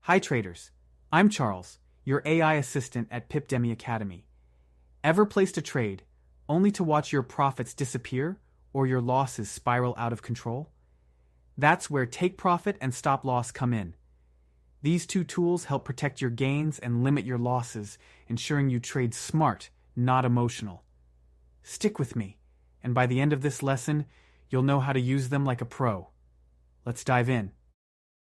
Hi traders, I'm Charles, your AI assistant at pipdemy Academy. Ever placed a trade only to watch your profits disappear or your losses spiral out of control? That's where take profit and stop loss come in. These two tools help protect your gains and limit your losses, ensuring you trade smart, not emotional. Stick with me, and by the end of this lesson, you'll know how to use them like a pro. Let's dive in.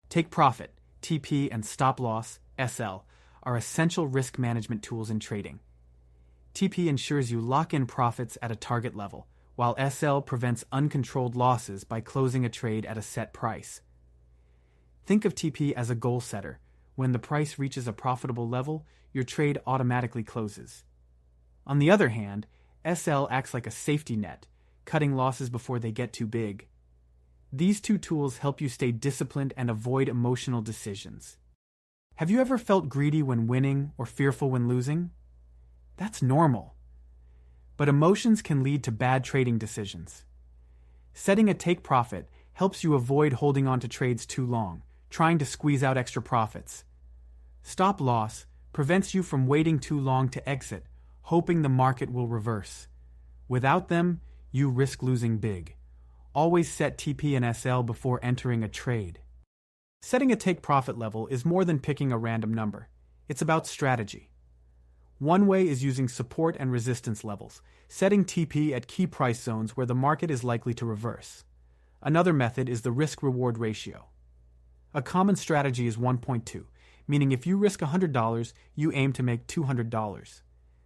Take profit, TP, and stop loss, SL, are essential risk management tools in trading. TP ensures you lock in profits at a target level, while SL prevents uncontrolled losses by closing a trade at a set price. Think of TP as a goal setter. When the price reaches a profitable level, your trade automatically closes. On the other hand, SL acts like a safety net, cutting losses before they get too big. These two tools help you stay disciplined and avoid emotional decisions. Have you ever felt greedy when winning or fearful when losing? That's normal. But emotions can lead to bad trading decisions. Setting a take profit helps you avoid holding on to trades too long, trying to squeeze out extra profits. Stop loss prevents you from waiting too long to exit, hoping the market will reverse. Without them, you risk losing big. Always set TP and SL before entering a trade. Setting a take profit level is more than picking a random number. It's about strategy. One way is using support and resistance levels, setting TP at key price zones where the market is likely to reverse. Another method is the risk-reward ratio. A common strategy is 1.2, meaning if you risk $100, you aim to make $200.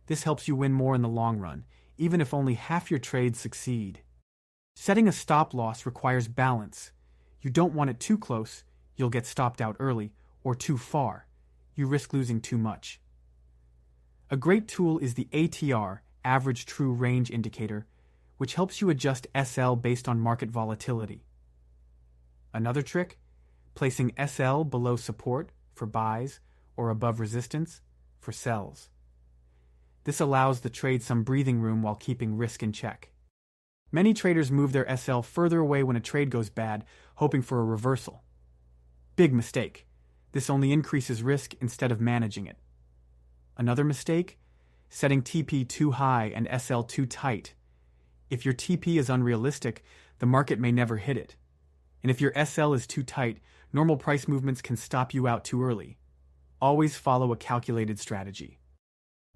This helps you win more in the long run, even if only half your trades succeed. Setting a stop loss requires balance. You don't want it too close, you'll get stopped out early, or too far. You risk losing too much. A great tool is the ATR, Average True Range Indicator, which helps you adjust SL based on market volatility. Another trick? Placing SL below support for buys or above resistance for sells. This allows the trade some breathing room while keeping risk in check. Many traders move their SL further away when a trade goes bad, hoping for a reversal. Big mistake. This only increases risk instead of managing it. Another mistake? Setting TP too high and SL too tight. If your TP is unrealistic, the market may never hit it. And if your SL is too tight, normal price movements can stop you out too early. Always follow a calculated strategy.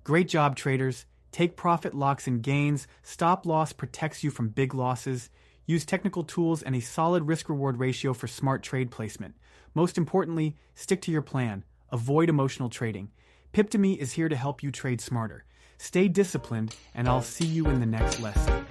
Great job, traders. Take profit locks in gains, stop loss protects you from big losses, use technical tools and a solid risk-reward ratio for smart trade placement. Most importantly, stick to your plan. Avoid emotional trading. Pipdemy is here to help you trade smarter. Stay disciplined, and I'll see you in the next lesson.